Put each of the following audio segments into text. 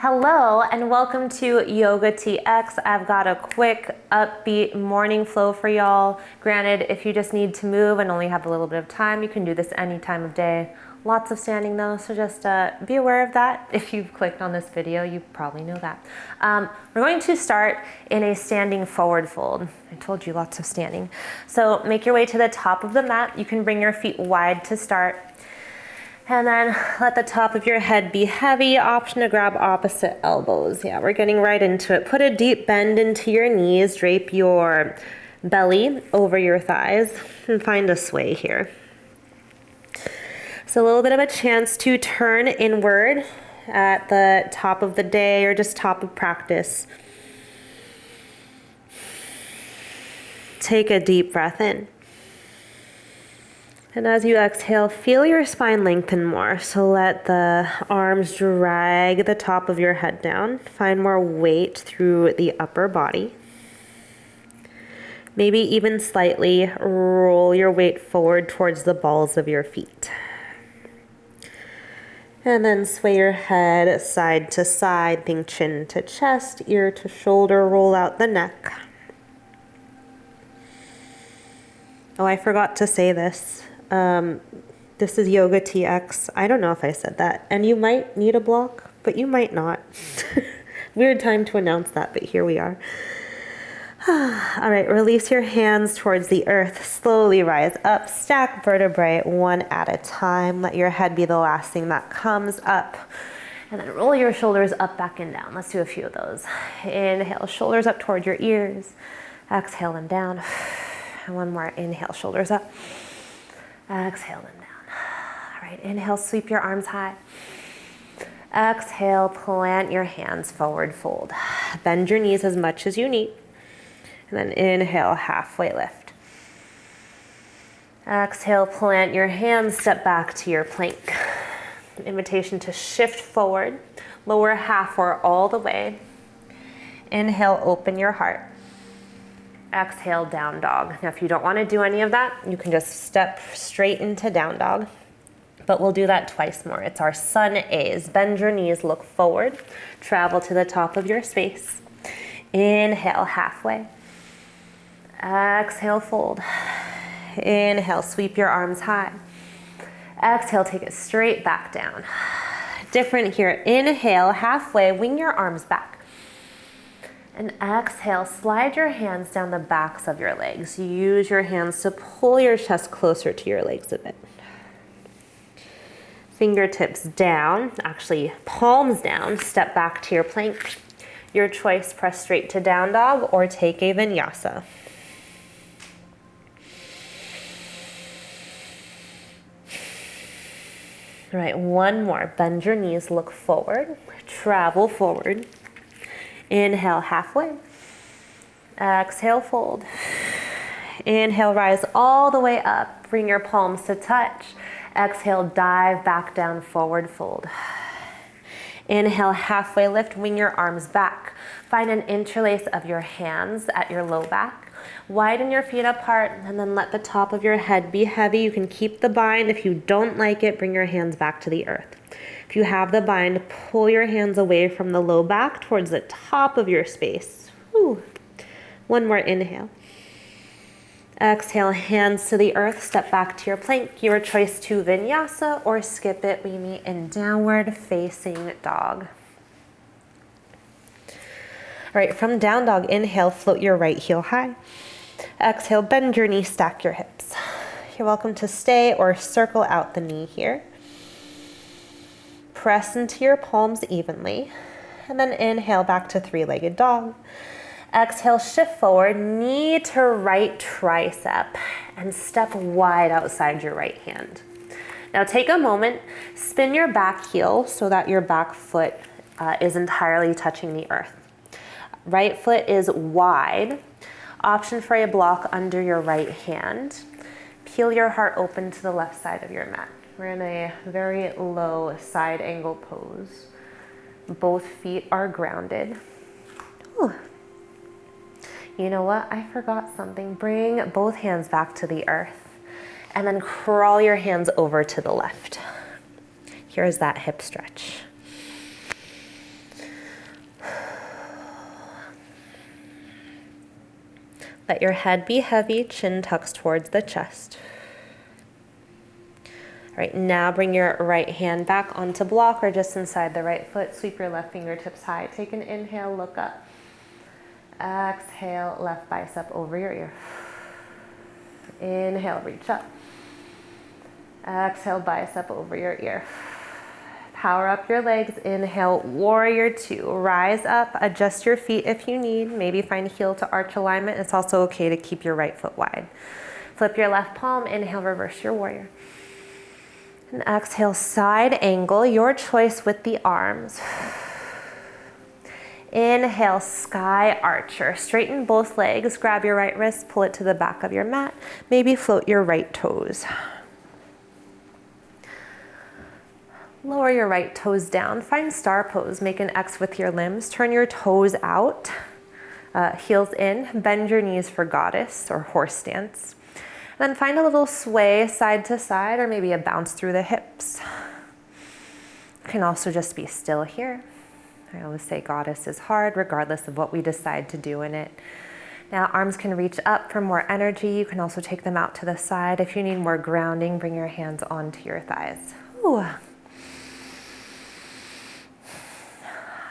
Hello and welcome to Yoga TX. I've got a quick upbeat morning flow for y'all. Granted, if you just need to move and only have a little bit of time, you can do this any time of day. Lots of standing though, so just be aware of that. If you've clicked on this video, you probably know that. We're going to start in a standing forward fold. I told you lots of standing. So make your way to the top of the mat. You can bring your feet wide to start. And then let the top of your head be heavy. Option to grab opposite elbows. Yeah, we're getting right into it. Put a deep bend into your knees. Drape your belly over your thighs and find a sway here. So a little bit of a chance to turn inward at the top of the day or just top of practice. Take a deep breath in. And as you exhale, feel your spine lengthen more. So let the arms drag the top of your head down. Find more weight through the upper body. Maybe even slightly roll your weight forward towards the balls of your feet. And then sway your head side to side. Think chin to chest, ear to shoulder. Roll out the neck. Oh, I forgot to say this. This is Yoga TX. I don't know if I said that. And you might need a block, but you might not. Weird time to announce that, but here we are. All right, release your hands towards the earth. Slowly rise up. Stack vertebrae one at a time. Let your head be the last thing that comes up. And then roll your shoulders up, back, and down. Let's do a few of those. Inhale, shoulders up toward your ears. Exhale them down. And one more. Inhale, shoulders up. Exhale them down. All right, inhale, sweep your arms high. Exhale, plant your hands forward fold. Bend your knees as much as you need. And then inhale, halfway lift. Exhale, plant your hands, step back to your plank. Invitation to shift forward, lower half or all the way. Inhale, open your heart. Exhale, down dog. Now, if you don't want to do any of that, you can just step straight into down dog. But we'll do that twice more. It's our sun A's. Bend your knees, look forward. Travel to the top of your space. Inhale, halfway. Exhale, fold. Inhale, sweep your arms high. Exhale, take it straight back down. Different here. Inhale, halfway, wing your arms back. And exhale, slide your hands down the backs of your legs. Use your hands to pull your chest closer to your legs a bit. Fingertips down, actually palms down, step back to your plank. Your choice, press straight to down dog or take a vinyasa. All right, one more. Bend your knees, look forward, travel forward. Inhale, halfway. Exhale, fold. Inhale, rise all the way up. Bring your palms to touch. Exhale, dive back down, forward fold. Inhale, halfway lift, wing your arms back. Find an interlace of your hands at your low back. Widen your feet apart and then let the top of your head be heavy. You can keep the bind. If you don't like it, bring your hands back to the earth. If you have the bind, pull your hands away from the low back towards the top of your space. Whew. One more inhale. Exhale, hands to the earth, step back to your plank. Your choice to vinyasa or skip it. We meet in downward facing dog. All right, from down dog, inhale, float your right heel high. Exhale, bend your knee, stack your hips. You're welcome to stay or circle out the knee here. Press into your palms evenly, and then inhale back to three-legged dog. Exhale, shift forward, knee to right tricep, and step wide outside your right hand. Now take a moment, spin your back heel so that your back foot is entirely touching the earth. Right foot is wide. Option for a block under your right hand. Peel your heart open to the left side of your mat. We're in a very low side angle pose. Both feet are grounded. Ooh. You know what? I forgot something. Bring both hands back to the earth and then crawl your hands over to the left. Here's that hip stretch. Let your head be heavy, chin tucks towards the chest. All right, now bring your right hand back onto block or just inside the right foot. Sweep your left fingertips high. Take an inhale, look up. Exhale, left bicep over your ear. Inhale, reach up. Exhale, bicep over your ear. Power up your legs. Inhale, warrior two. Rise up, adjust your feet if you need. Maybe find heel to arch alignment. It's also okay to keep your right foot wide. Flip your left palm. Inhale, reverse your warrior. And exhale, side angle, your choice with the arms. Inhale, sky archer. Straighten both legs. Grab your right wrist, pull it to the back of your mat. Maybe float your right toes. Lower your right toes down. Find star pose. Make an X with your limbs. Turn your toes out. Heels in. Bend your knees for goddess or horse stance. Then find a little sway side to side or maybe a bounce through the hips. You can also just be still here. I always say goddess is hard regardless of what we decide to do in it. Now arms can reach up for more energy. You can also take them out to the side. If you need more grounding, bring your hands onto your thighs. Ooh.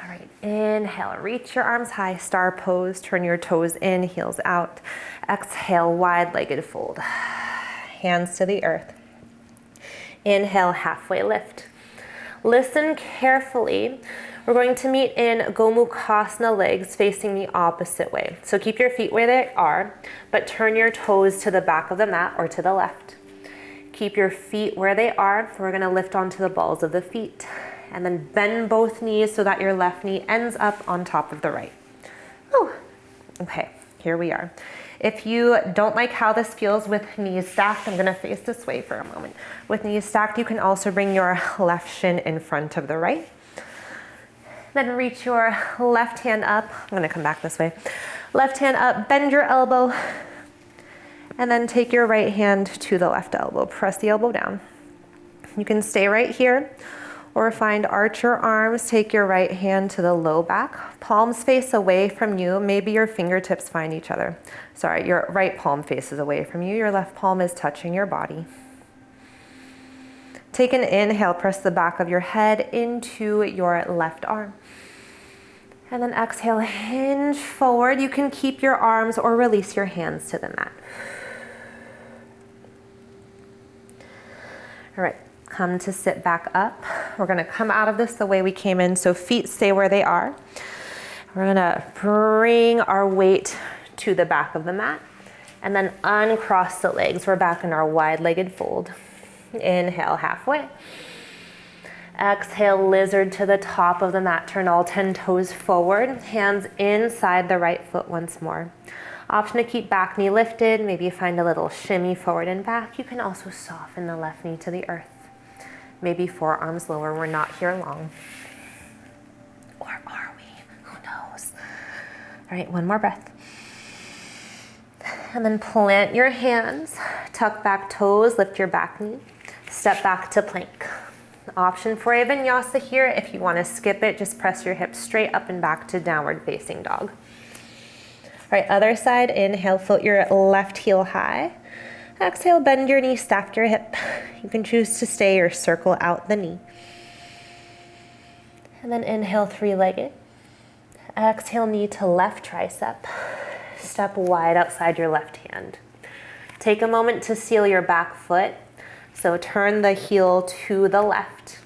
All right, inhale, reach your arms high, star pose, turn your toes in, heels out. Exhale, wide-legged fold, hands to the earth. Inhale, halfway lift. Listen carefully. We're going to meet in Gomukhasana, legs facing the opposite way. So keep your feet where they are, but turn your toes to the back of the mat or to the left. Keep your feet where they are. We're gonna lift onto the balls of the feet. And then bend both knees so that your left knee ends up on top of the right. Whew. Okay, here we are. If you don't like how this feels with knees stacked, I'm gonna face this way for a moment. With knees stacked, you can also bring your left shin in front of the right. Then reach your left hand up. I'm gonna come back this way. Left hand up, bend your elbow, and then take your right hand to the left elbow. Press the elbow down. You can stay right here, or find archer arms. Take your right hand to the low back. Palms face away from you. Maybe your fingertips find each other. Sorry, your right palm faces away from you. Your left palm is touching your body. Take an inhale, press the back of your head into your left arm. And then exhale, hinge forward. You can keep your arms or release your hands to the mat. All right. Come to sit back up. We're gonna come out of this the way we came in, so feet stay where they are. We're gonna bring our weight to the back of the mat and then uncross the legs. We're back in our wide-legged fold. Inhale, halfway. Exhale, lizard to the top of the mat. Turn all 10 toes forward. Hands inside the right foot once more. Option to keep back knee lifted. Maybe find a little shimmy forward and back. You can also soften the left knee to the earth. Maybe forearms lower. We're not here long. Or are we? Who knows? All right, one more breath. And then plant your hands, tuck back toes, lift your back knee, step back to plank. Option for a vinyasa here. If you want to skip it, just press your hips straight up and back to downward facing dog. All right, other side. Inhale, float your left heel high. Exhale, bend your knee, stack your hip. You can choose to stay or circle out the knee. And then inhale, three-legged. Exhale, knee to left tricep. Step wide outside your left hand. Take a moment to seal your back foot. So turn the heel to the left.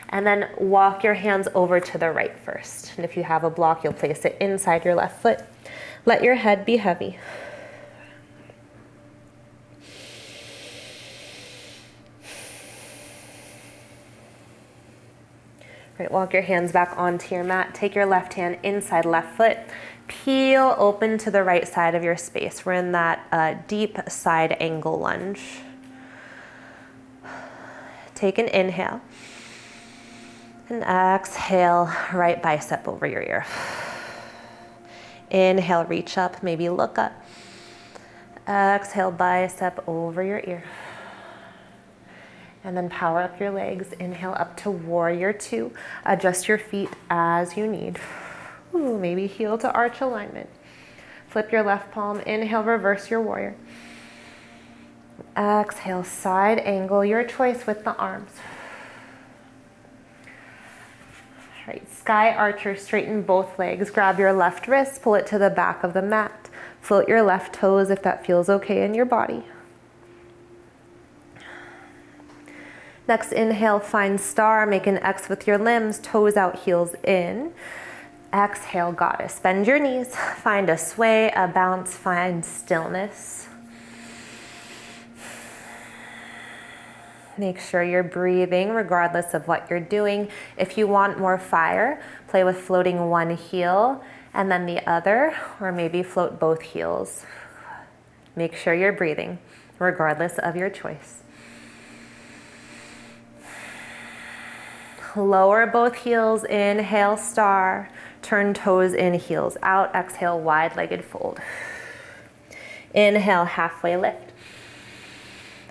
And then walk your hands over to the right first. And if you have a block, you'll place it inside your left foot. Let your head be heavy. Right, walk your hands back onto your mat. Take your left hand inside left foot. Peel open to the right side of your space. We're in that deep side angle lunge. Take an inhale. And exhale, right bicep over your ear. Inhale, reach up, maybe look up. Exhale, bicep over your ear. And then power up your legs. Inhale up to warrior two. Adjust your feet as you need. Ooh, maybe heel to arch alignment. Flip your left palm. Inhale, reverse your warrior. Exhale, side angle, your choice with the arms. All right, sky archer, straighten both legs. Grab your left wrist, pull it to the back of the mat. Float your left toes if that feels okay in your body. Next, inhale, find star, make an X with your limbs, toes out, heels in. Exhale, goddess. Bend your knees, find a sway, a bounce, find stillness. Make sure you're breathing regardless of what you're doing. If you want more fire, play with floating one heel and then the other, or maybe float both heels. Make sure you're breathing regardless of your choice. Lower both heels, inhale, star. Turn toes in, heels out. Exhale, wide-legged fold. Inhale, halfway lift.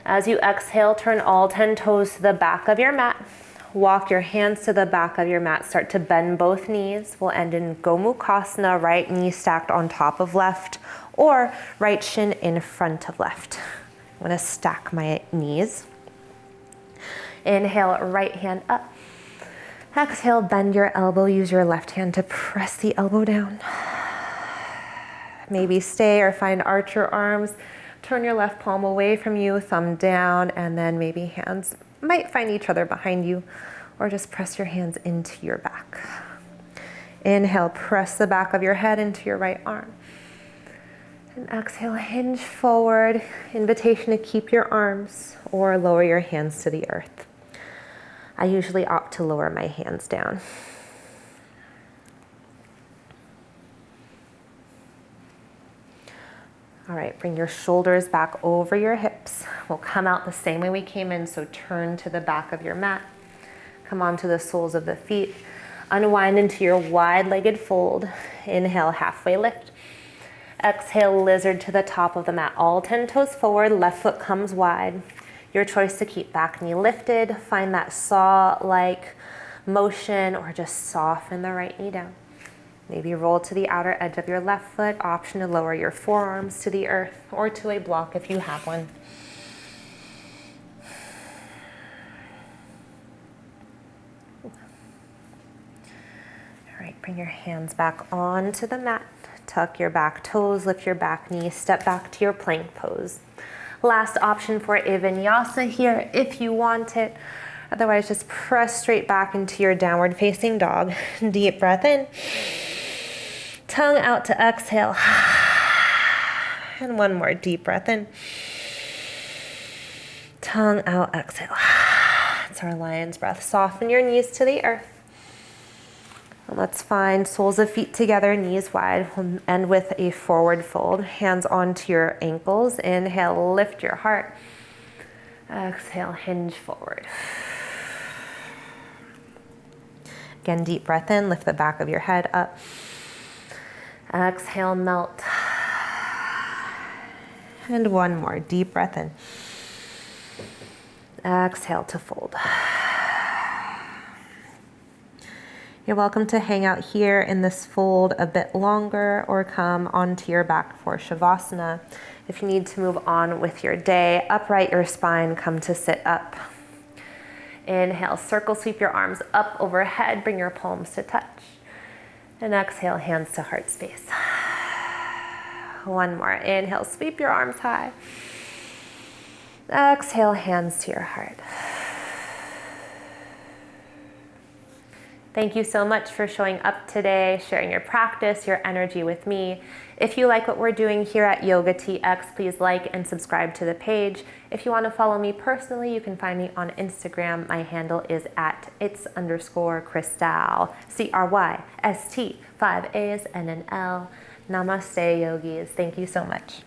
As you exhale, turn all 10 toes to the back of your mat. Walk your hands to the back of your mat. Start to bend both knees. We'll end in Gomukhasana, right knee stacked on top of left, or right shin in front of left. I'm gonna stack my knees. Inhale, right hand up. Exhale, bend your elbow. Use your left hand to press the elbow down. Maybe stay or find archer arms. Turn your left palm away from you, thumb down, and then maybe hands might find each other behind you, or just press your hands into your back. Inhale, press the back of your head into your right arm. And exhale, hinge forward. Invitation to keep your arms or lower your hands to the earth. I usually opt to lower my hands down. All right, bring your shoulders back over your hips. We'll come out the same way we came in, so turn to the back of your mat. Come onto the soles of the feet. Unwind into your wide-legged fold. Inhale, halfway lift. Exhale, lizard to the top of the mat. All 10 toes forward, left foot comes wide. Your choice to keep back knee lifted. Find that saw-like motion, or just soften the right knee down. Maybe roll to the outer edge of your left foot. Option to lower your forearms to the earth or to a block if you have one. All right, bring your hands back onto the mat. Tuck your back toes, lift your back knee, step back to your plank pose. Last option for a vinyasa here if you want it. Otherwise, just press straight back into your downward facing dog. Deep breath in. Tongue out to exhale. And one more deep breath in. Tongue out, exhale. It's our lion's breath. Soften your knees to the earth. And let's find soles of feet together, knees wide. We'll end with a forward fold. Hands onto your ankles. Inhale, lift your heart. Exhale, hinge forward. Again, deep breath in. Lift the back of your head up. Exhale, melt. And one more. Deep breath in. Exhale to fold. You're welcome to hang out here in this fold a bit longer or come onto your back for Shavasana. If you need to move on with your day, upright your spine, come to sit up. Inhale, circle sweep your arms up overhead, bring your palms to touch. And exhale, hands to heart space. One more. Inhale, sweep your arms high. Exhale, hands to your heart. Thank you so much for showing up today, sharing your practice, your energy with me. If you like what we're doing here at Yoga TX, please like and subscribe to the page. If you want to follow me personally, you can find me on Instagram. My handle is at its_Crystal, CRYST, 5 A's and an L. Namaste, yogis. Thank you so much.